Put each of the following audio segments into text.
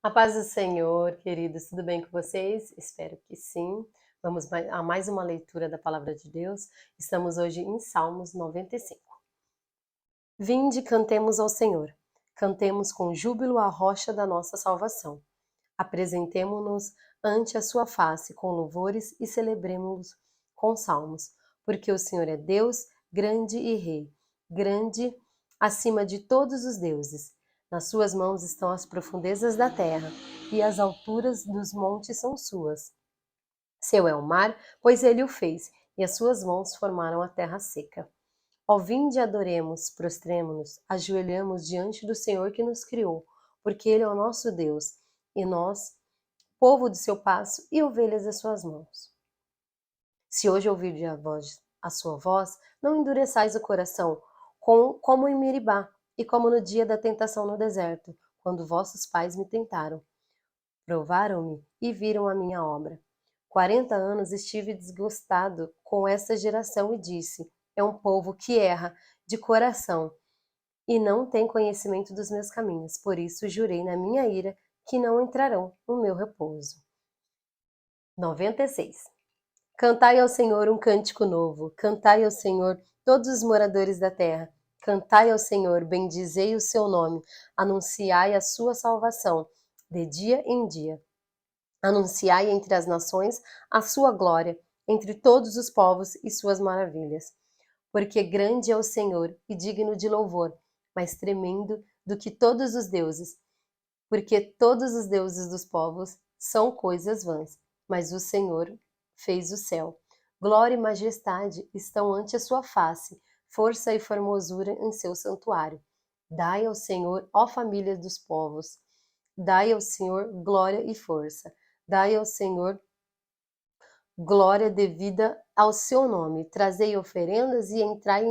A paz do Senhor, queridos, tudo bem com vocês? Espero que sim. Vamos a mais uma leitura da palavra de Deus. Estamos hoje em Salmos 95. Vinde, cantemos ao Senhor. Cantemos com júbilo a rocha da nossa salvação. Apresentemo-nos ante a sua face com louvores e celebremos com salmos, porque o Senhor é Deus, grande e Rei, grande acima de todos os deuses. Nas suas mãos estão as profundezas da terra, e as alturas dos montes são suas. Seu é o mar, pois ele o fez, e as suas mãos formaram a terra seca. Ó vinde, adoremos, prostremo-nos, ajoelhamos diante do Senhor que nos criou, porque ele é o nosso Deus, e nós, povo do seu passo e ovelhas das suas mãos. Se hoje ouvirdes a sua voz, não endureçais o coração, como em Meribá, e como no dia da tentação no deserto, quando vossos pais me tentaram. Provaram-me e viram a minha obra. 40 anos estive desgostado com esta geração e disse: é um povo que erra de coração e não tem conhecimento dos meus caminhos. Por isso jurei na minha ira que não entrarão no meu repouso. 96. Cantai ao Senhor um cântico novo. Cantai ao Senhor todos os moradores da terra. Cantai ao Senhor, bendizei o seu nome. Anunciai a sua salvação, de dia em dia. Anunciai entre as nações a sua glória, entre todos os povos e suas maravilhas. Porque grande é o Senhor e digno de louvor, mais tremendo do que todos os deuses. Porque todos os deuses dos povos são coisas vãs, mas o Senhor fez o céu. Glória e majestade estão ante a sua face, força e formosura em seu santuário. Dai ao Senhor, ó família dos povos, dai ao Senhor glória e força. Dai ao Senhor glória devida ao seu nome. Trazei oferendas e entrai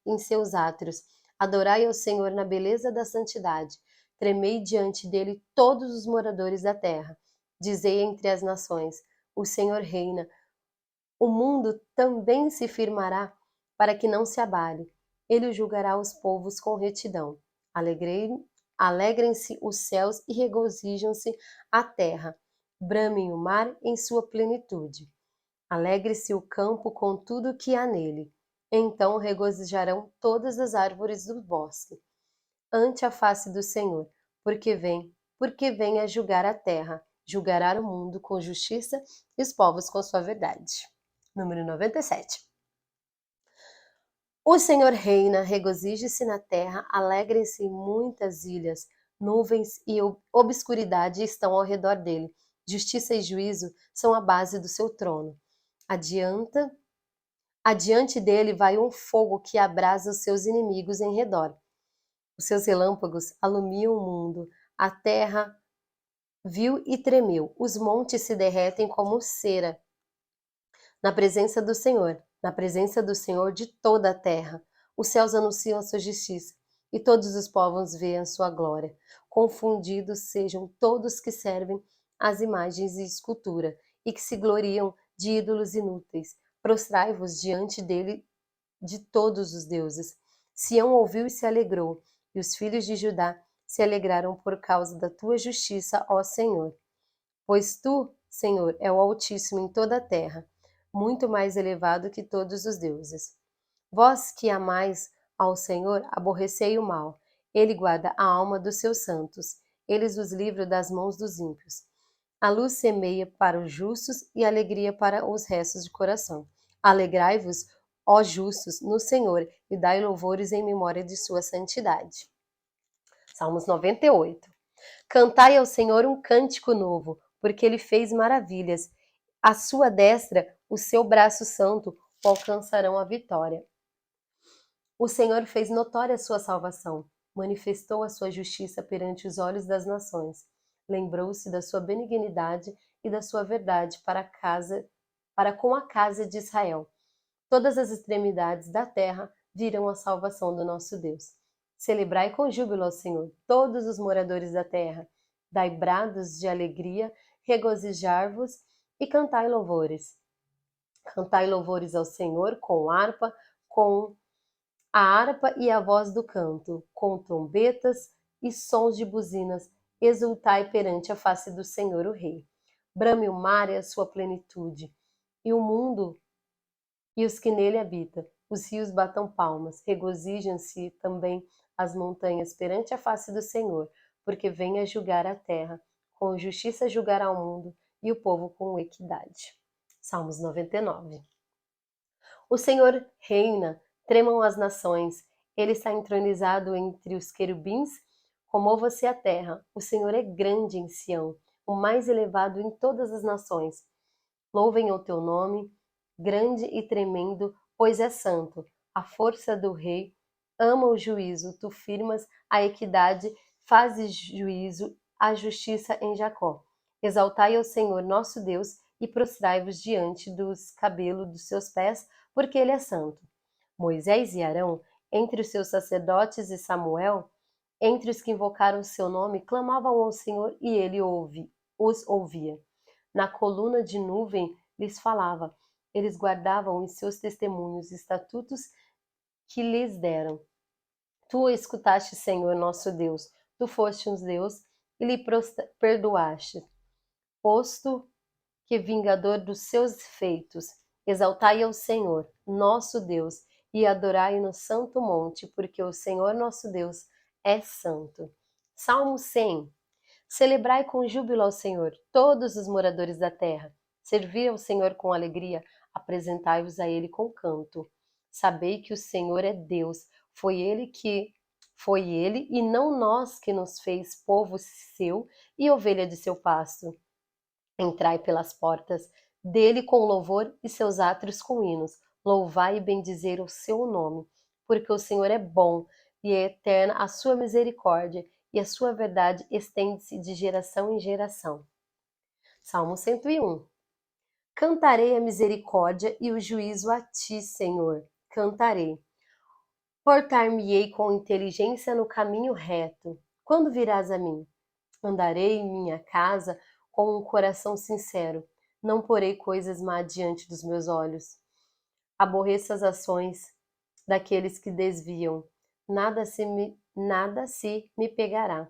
em seus átrios. Adorai ao Senhor na beleza da santidade. Tremei diante dele todos os moradores da terra. Dizei entre as nações: o Senhor reina. O mundo também se firmará para que não se abale. Ele julgará os povos com retidão. Alegrem-se os céus e regozijam-se a terra. Bramem o mar em sua plenitude. Alegre-se o campo com tudo que há nele. Então regozijarão todas as árvores do bosque ante a face do Senhor, porque vem a julgar a terra, julgará o mundo com justiça e os povos com sua verdade. Número 97. O Senhor reina, regozije-se na terra, alegrem-se muitas ilhas, nuvens e obscuridade estão ao redor dele. Justiça e juízo são a base do seu trono. Adiante dele vai um fogo que abrasa os seus inimigos em redor. Os seus relâmpagos alumiam o mundo. A terra viu e tremeu. Os montes se derretem como cera na presença do Senhor de toda a terra. Os céus anunciam a sua justiça e todos os povos veem a sua glória. Confundidos sejam todos que servem às imagens e escultura e que se gloriam de ídolos inúteis. Prostrai-vos diante dele de todos os deuses. Sião ouviu e se alegrou, e os filhos de Judá se alegraram por causa da tua justiça, ó Senhor. Pois tu, Senhor, é o Altíssimo em toda a terra, muito mais elevado que todos os deuses. Vós que amais ao Senhor, aborrecei o mal. Ele guarda a alma dos seus santos. Eles os livra das mãos dos ímpios. A luz semeia para os justos e alegria para os restos de coração. Alegrai-vos, ó justos, no Senhor, e dai louvores em memória de sua santidade. Salmos 98. Cantai ao Senhor um cântico novo, porque ele fez maravilhas. À sua destra, o seu braço santo, o alcançarão a vitória. O Senhor fez notória a sua salvação, manifestou a sua justiça perante os olhos das nações. Lembrou-se da sua benignidade e da sua verdade para com a casa de Israel. Todas as extremidades da terra virão a salvação do nosso Deus. Celebrai com júbilo ao Senhor, todos os moradores da terra. Dai brados de alegria, regozijar-vos e cantai louvores. Cantai louvores ao Senhor com a harpa e a voz do canto, com trombetas e sons de buzinas exultai perante a face do Senhor o Rei. Brame o mar e a sua plenitude, e o mundo e os que nele habitam. Os rios batam palmas, regozijem-se também as montanhas perante a face do Senhor, porque vem a julgar a terra, com justiça julgará o mundo e o povo com equidade. Salmos 99. O Senhor reina, tremam as nações, ele está entronizado entre os querubins, comova-se a terra, o Senhor é grande em Sião, o mais elevado em todas as nações. Louvem o teu nome, grande e tremendo, pois é santo. A força do rei ama o juízo, tu firmas a equidade, fazes juízo, a justiça em Jacó. Exaltai ao Senhor nosso Deus e prostrai-vos diante dos cabelos dos seus pés, porque ele é santo. Moisés e Arão, entre os seus sacerdotes e Samuel, entre os que invocaram o seu nome, clamavam ao Senhor e ele os ouvia. Na coluna de nuvem lhes falava. Eles guardavam os seus testemunhos, estatutos que lhes deram. Tu escutaste, Senhor nosso Deus, tu foste um Deus e lhe perdoaste, posto que vingador dos seus feitos. Exaltai ao Senhor, nosso Deus, e adorai no santo monte, porque o Senhor nosso Deus é santo. Salmo 100. Celebrai com júbilo ao Senhor, todos os moradores da terra. Servi ao Senhor com alegria, apresentai-vos a Ele com canto. Sabei que o Senhor é Deus, foi Ele e não nós que nos fez povo seu e ovelha de seu pasto. Entrai pelas portas dele com louvor e seus átrios com hinos. Louvai e bendizei o seu nome, porque o Senhor é bom e é eterna a sua misericórdia e a sua verdade estende-se de geração em geração. Salmo 101. Cantarei a misericórdia e o juízo a ti, Senhor. Cantarei. Portar-me-ei com inteligência no caminho reto. Quando virás a mim? Andarei em minha casa com um coração sincero. Não porei coisas má diante dos meus olhos. Aborreço as ações daqueles que desviam. Nada se me pegará.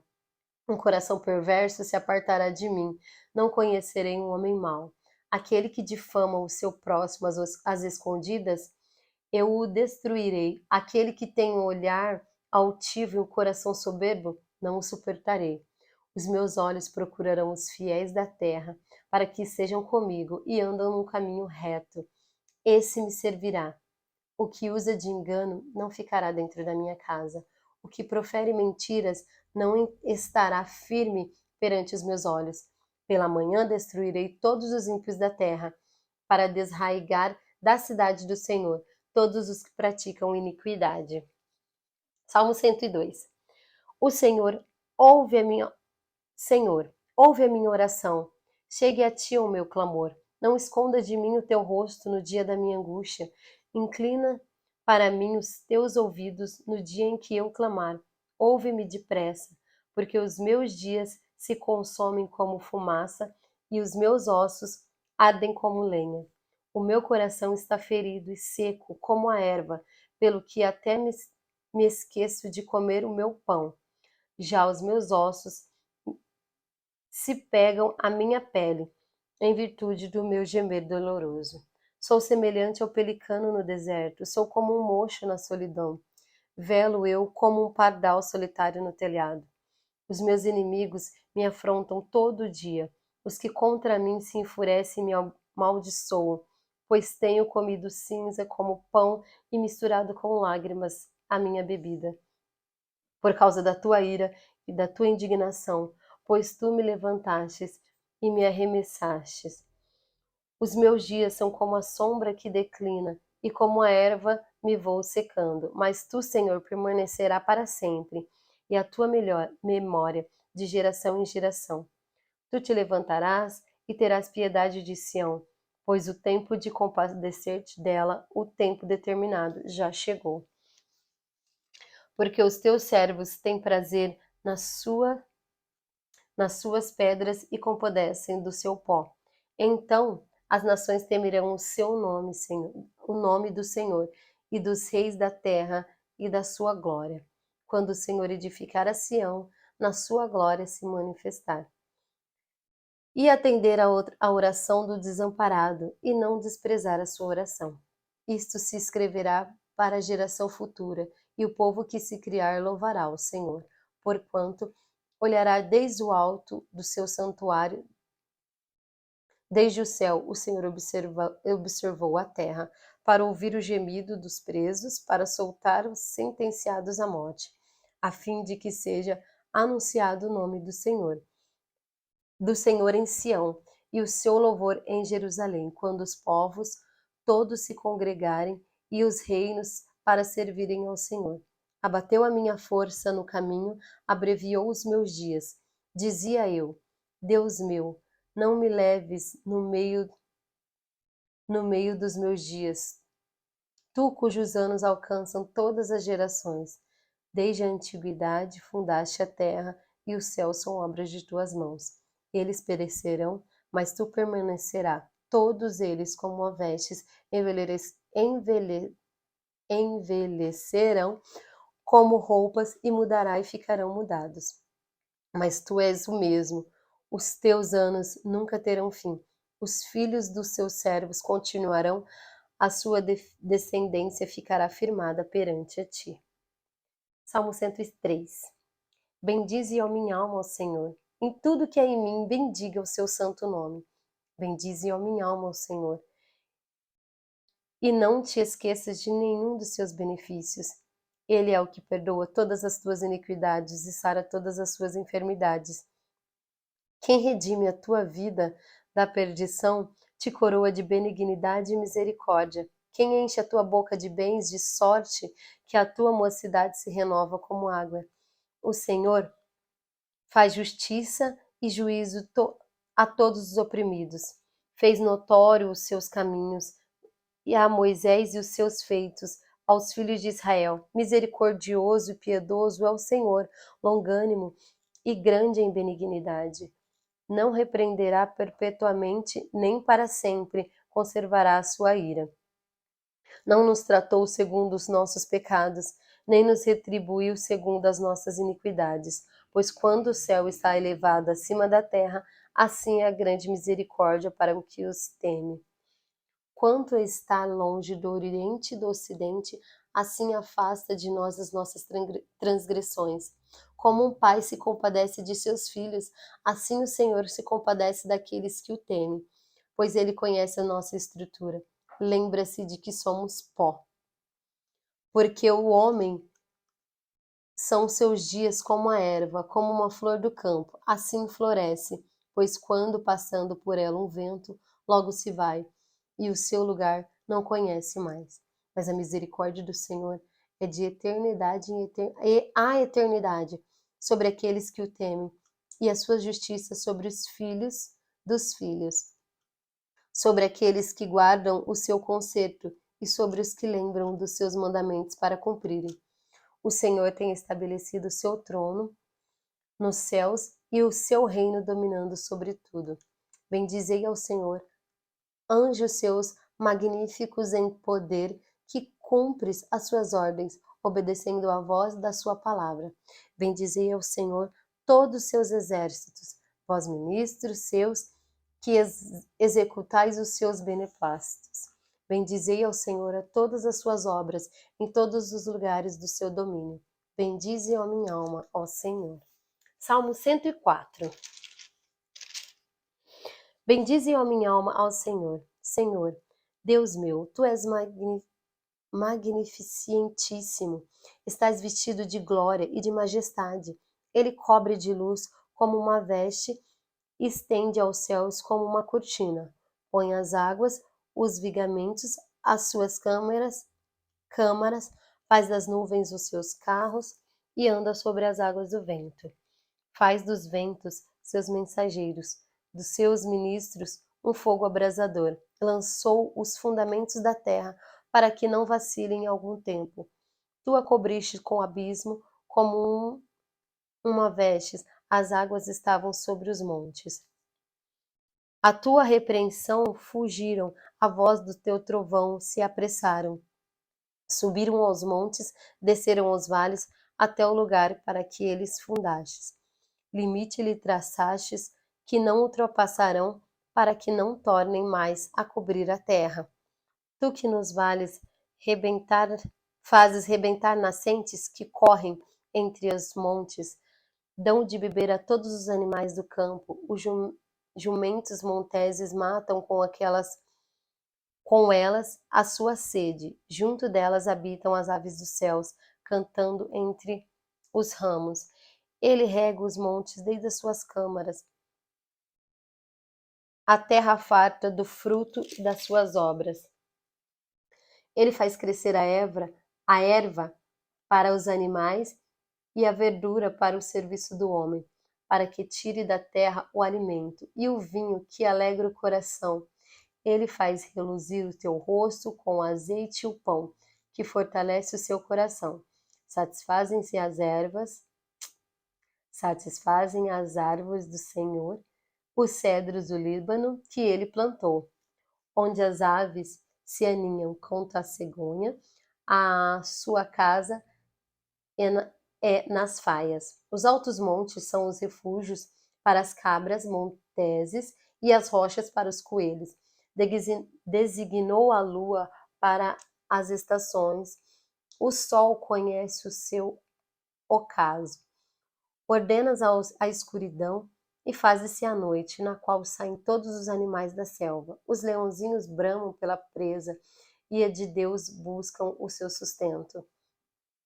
Um coração perverso se apartará de mim. Não conhecerei um homem mau. Aquele que difama o seu próximo às escondidas, eu o destruirei. Aquele que tem um olhar altivo e um coração soberbo, não o suportarei. Os meus olhos procurarão os fiéis da terra, para que sejam comigo e andam num caminho reto. Esse me servirá. O que usa de engano não ficará dentro da minha casa. O que profere mentiras não estará firme perante os meus olhos. Pela manhã destruirei todos os ímpios da terra, para desraigar da cidade do Senhor todos os que praticam iniquidade. Salmo 102. O Senhor ouve a minha oração. Chegue a ti o meu clamor. Não esconda de mim o teu rosto no dia da minha angústia. Inclina para mim os teus ouvidos no dia em que eu clamar. Ouve-me depressa, porque os meus dias se consomem como fumaça e os meus ossos ardem como lenha. O meu coração está ferido e seco como a erva, pelo que até me esqueço de comer o meu pão. Já os meus ossos se pegam à minha pele, em virtude do meu gemer doloroso. Sou semelhante ao pelicano no deserto, sou como um mocho na solidão. Velo eu como um pardal solitário no telhado. Os meus inimigos me afrontam todo o dia. Os que contra mim se enfurecem me amaldiçoam, pois tenho comido cinza como pão e misturado com lágrimas a minha bebida. Por causa da tua ira e da tua indignação, pois tu me levantastes e me arremessastes. Os meus dias são como a sombra que declina, e como a erva me vou secando. Mas tu, Senhor, permanecerá para sempre, e a tua melhor memória de geração em geração. Tu te levantarás e terás piedade de Sião, pois o tempo de compadecer-te dela, o tempo determinado, já chegou. Porque os teus servos têm prazer nas suas pedras e compadecem do seu pó. Então as nações temerão o seu nome, Senhor, o nome do Senhor, e dos reis da terra e da sua glória. Quando o Senhor edificar a Sião, na sua glória se manifestar. E atender a oração do desamparado, e não desprezar a sua oração. Isto se escreverá para a geração futura, e o povo que se criar louvará o Senhor, porquanto olhará desde o alto do seu santuário, desde o céu o Senhor observou a terra, para ouvir o gemido dos presos, para soltar os sentenciados à morte, a fim de que seja anunciado o nome do Senhor em Sião, e o seu louvor em Jerusalém, quando os povos todos se congregarem e os reinos para servirem ao Senhor. Abateu a minha força no caminho, abreviou os meus dias. Dizia eu: Deus meu, não me leves no meio dos meus dias, tu cujos anos alcançam todas as gerações. Desde a antiguidade fundaste a terra, e os céus são obras de tuas mãos. Eles perecerão, mas tu permanecerás. Todos eles, como a vestes, envelhecerão como roupas, e mudará e ficarão mudados. Mas tu és o mesmo, os teus anos nunca terão fim. Os filhos dos seus servos continuarão, a sua descendência ficará firmada perante a ti. Salmo 103. Bendize, ó minha alma, ao Senhor. Em tudo que é em mim, bendiga o seu santo nome. Bendize, ó minha alma, ao Senhor. E não te esqueças de nenhum dos seus benefícios. Ele é o que perdoa todas as tuas iniquidades e sara todas as suas enfermidades. Quem redime a tua vida da perdição, te coroa de benignidade e misericórdia. Quem enche a tua boca de bens, de sorte que a tua mocidade se renova como água. O Senhor faz justiça e juízo a todos os oprimidos. Fez notório os seus caminhos, e a Moisés e os seus feitos, aos filhos de Israel. Misericordioso e piedoso é o Senhor, longânimo e grande em benignidade. Não repreenderá perpetuamente, nem para sempre conservará a sua ira. Não nos tratou segundo os nossos pecados, nem nos retribuiu segundo as nossas iniquidades. Pois quando o céu está elevado acima da terra, assim é a grande misericórdia para o que os teme. Quanto está longe do Oriente e do Ocidente, assim afasta de nós as nossas transgressões. Como um pai se compadece de seus filhos, assim o Senhor se compadece daqueles que o temem, pois ele conhece a nossa estrutura. Lembra-se de que somos pó. Porque o homem são seus dias como a erva, como uma flor do campo, assim floresce, pois quando passando por ela um vento, logo se vai, e o seu lugar não conhece mais. Mas a misericórdia do Senhor é de eternidade e a eternidade sobre aqueles que o temem, e a sua justiça sobre os filhos dos filhos, sobre aqueles que guardam o seu conserto e sobre os que lembram dos seus mandamentos para cumprirem. O Senhor tem estabelecido o seu trono nos céus e o seu reino dominando sobre tudo. Bendizei ao Senhor, anjos seus magníficos em poder, que cumpres as suas ordens, obedecendo à voz da sua palavra. Bendizei ao Senhor todos os seus exércitos, vós ministros seus, que executais os seus beneplácitos. Bendizei ao Senhor a todas as suas obras, em todos os lugares do seu domínio. Bendize, ó minha alma, ó Senhor. Salmo 104. Bendize, ó minha alma, ao Senhor. Senhor, Deus meu, tu és magnificentíssimo. Estás vestido de glória e de majestade. Ele cobre de luz como uma veste, estende aos céus como uma cortina. Põe as águas, os vigamentos, as suas câmaras, faz das nuvens os seus carros e anda sobre as águas do vento. Faz dos ventos seus mensageiros, dos seus ministros um fogo abrasador. Lançou os fundamentos da terra para que não vacilem algum tempo. Tu a cobriste com abismo, como uma veste, as águas estavam sobre os montes. A tua repreensão fugiram, a voz do teu trovão se apressaram. Subiram aos montes, desceram aos vales, até o lugar para que eles fundastes. limite lhe traçastes, que não ultrapassarão, para que não tornem mais a cobrir a terra. Tu que nos vales rebentar, fazes rebentar nascentes que correm entre os montes, dão de beber a todos os animais do campo, os jumentos monteses matam com elas a sua sede, junto delas habitam as aves dos céus, cantando entre os ramos. Ele rega os montes desde as suas câmaras, a terra farta do fruto das suas obras. Ele faz crescer a erva para os animais e a verdura para o serviço do homem, para que tire da terra o alimento e o vinho que alegra o coração. Ele faz reluzir o teu rosto com o azeite e o pão, que fortalece o seu coração. Satisfazem as árvores do Senhor, os cedros do Líbano que ele plantou, onde as aves se aninham contra a cegonha, a sua casa é nas faias. Os altos montes são os refúgios para as cabras monteses e as rochas para os coelhos. Designou a lua para as estações. O sol conhece o seu ocaso. Ordenas a escuridão e faz-se a noite, na qual saem todos os animais da selva. Os leãozinhos bramam pela presa e de Deus buscam o seu sustento.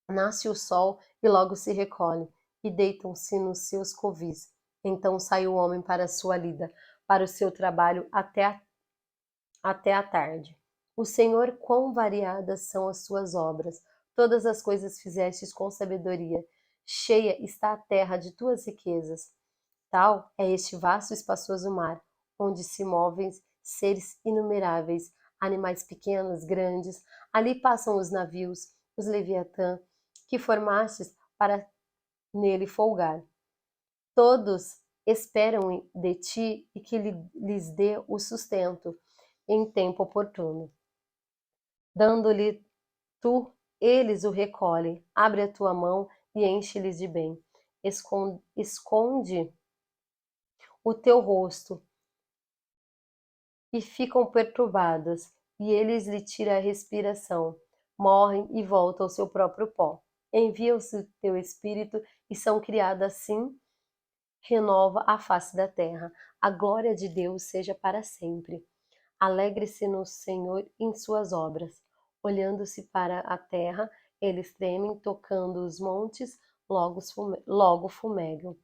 Nasce o sol e logo se recolhe, e deitam-se nos seus covis. Então sai o homem para a sua lida, para o seu trabalho até a tarde. O Senhor, quão variadas são as suas obras! Todas as coisas fizestes com sabedoria. Cheia está a terra de tuas riquezas. Tal é este vasto e espaçoso mar, onde se movem seres inumeráveis, animais pequenos, grandes. Ali passam os navios, os leviatã, que formastes para nele folgar. Todos esperam de ti e que lhes dê o sustento em tempo oportuno. Dando-lhe tu, eles o recolhem. Abre a tua mão e enche-lhes de bem. Esconde o teu rosto e ficam perturbadas, e eles lhe tiram a respiração, morrem e voltam ao seu próprio pó. Envia-se o teu espírito e são criadas assim, renova a face da terra. A glória de Deus seja para sempre. Alegre-se no Senhor em suas obras. Olhando-se para a terra, eles tremem, tocando os montes, logo fumegam.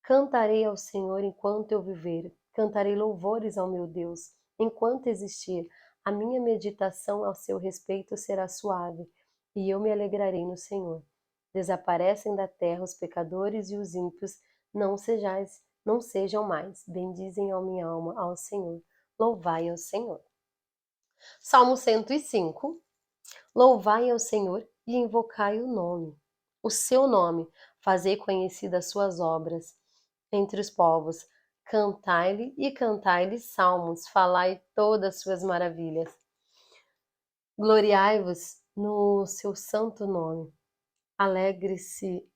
Cantarei ao Senhor enquanto eu viver, cantarei louvores ao meu Deus. Enquanto existir, a minha meditação ao seu respeito será suave, e eu me alegrarei no Senhor. Desaparecem da terra os pecadores e os ímpios, não sejam mais. Bendizem a minha alma ao Senhor. Louvai ao Senhor. Salmo 105. Louvai ao Senhor e invocai o seu nome, fazei conhecidas as suas obras entre os povos. Cantai-lhe e cantai-lhe salmos, falai todas as suas maravilhas. Gloriai-vos no seu santo nome. Alegre-se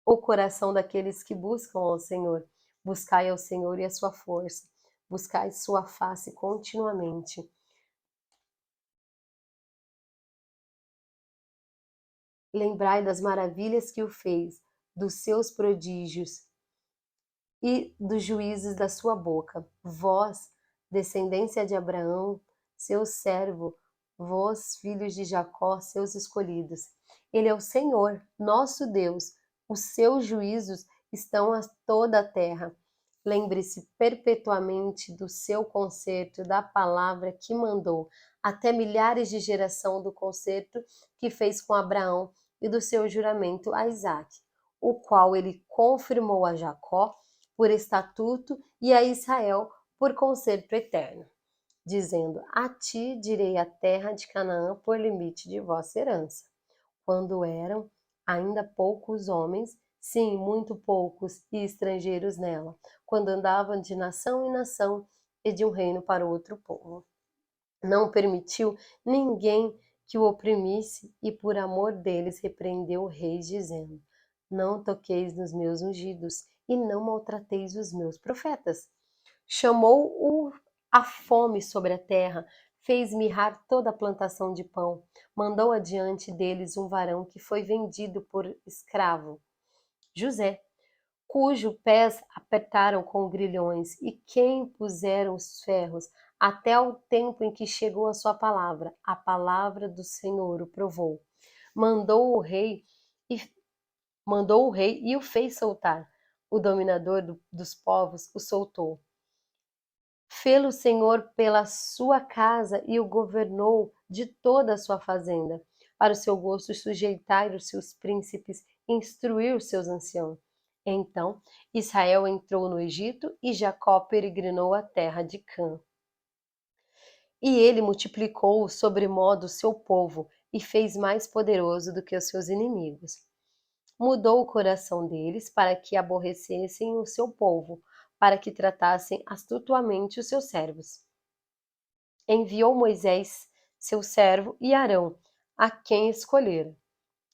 o coração daqueles que buscam ao Senhor. Buscai ao Senhor e a sua força. Buscai sua face continuamente. Lembrai das maravilhas que o fez, dos seus prodígios e dos juízos da sua boca. Vós, descendência de Abraão, seu servo, vós, filhos de Jacó, seus escolhidos. Ele é o Senhor, nosso Deus. Os seus juízos estão a toda a terra. Lembre-se perpetuamente do seu concerto, da palavra que mandou, até milhares de geração do concerto que fez com Abraão e do seu juramento a Isaque, o qual ele confirmou a Jacó por estatuto e a Israel por concerto eterno, dizendo: a ti direi a terra de Canaã por limite de vossa herança. Quando eram ainda poucos homens, sim, muito poucos, e estrangeiros nela, quando andavam de nação em nação e de um reino para outro povo. Não permitiu ninguém que o oprimisse, e por amor deles repreendeu o rei, dizendo: não toqueis nos meus ungidos, e não maltrateis os meus profetas. Chamou a fome sobre a terra, fez mirrar toda a plantação de pão, mandou adiante deles um varão que foi vendido por escravo, José, cujo pés apertaram com grilhões, e quem puseram os ferros, até o tempo em que chegou a palavra do Senhor o provou. Mandou o rei e o fez soltar. O dominador dos povos o soltou. Fê-lo o Senhor pela sua casa e o governou de toda a sua fazenda, para o seu gosto sujeitar os seus príncipes e instruir os seus anciãos. Então Israel entrou no Egito e Jacó peregrinou a terra de Cã. E ele multiplicou sobremodo o seu povo e fez mais poderoso do que os seus inimigos. Mudou o coração deles para que aborrecessem o seu povo, para que tratassem astutamente os seus servos. Enviou Moisés, seu servo, e Arão, a quem escolhera.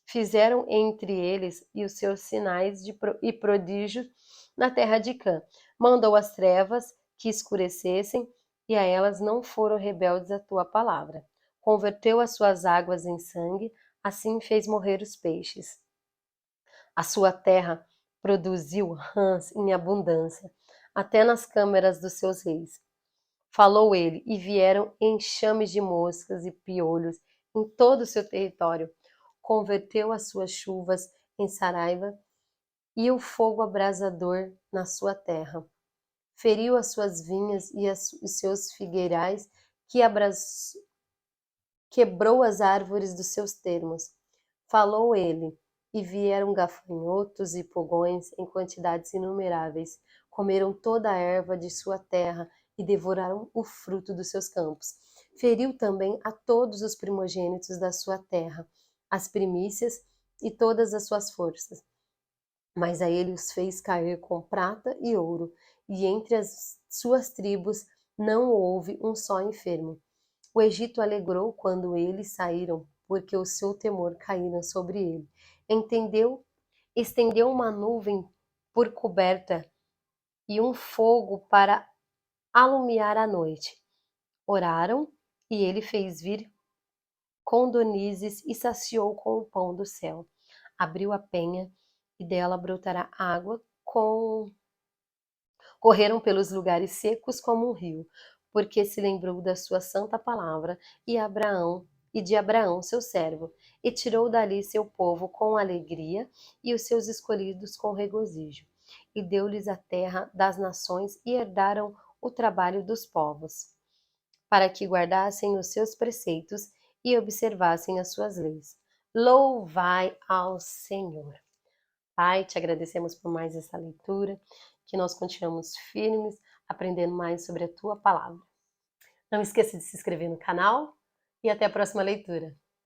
Fizeram entre eles e os seus sinais e prodígios na terra de Cã. Mandou as trevas que escurecessem, e a elas não foram rebeldes à tua palavra. Converteu as suas águas em sangue, assim fez morrer os peixes. A sua terra produziu rãs em abundância, até nas câmeras dos seus reis. Falou ele, e vieram enxames de moscas e piolhos em todo o seu território. Converteu as suas chuvas em saraiva e o fogo abrasador na sua terra. Feriu as suas vinhas e os seus figueirais, quebrou as árvores dos seus termos. Falou ele, e vieram gafanhotos e pulgões em quantidades inumeráveis. Comeram toda a erva de sua terra e devoraram o fruto dos seus campos. Feriu também a todos os primogênitos da sua terra, as primícias e todas as suas forças. Mas a ele os fez cair com prata e ouro, e entre as suas tribos não houve um só enfermo. O Egito alegrou quando eles saíram, porque o seu temor caíra sobre ele. Estendeu uma nuvem por coberta e um fogo para alumiar a noite. Oraram, e ele fez vir condonizes e saciou com o pão do céu. Abriu a penha, e dela brotará água, correram pelos lugares secos como um rio, porque se lembrou da sua santa palavra e de Abraão seu servo, e tirou dali seu povo com alegria e os seus escolhidos com regozijo, e deu-lhes a terra das nações e herdaram o trabalho dos povos, para que guardassem os seus preceitos e observassem as suas leis. Louvai ao Senhor. Pai, te agradecemos por mais essa leitura, que nós continuamos firmes, aprendendo mais sobre a tua palavra. Não esqueça de se inscrever no canal e até a próxima leitura.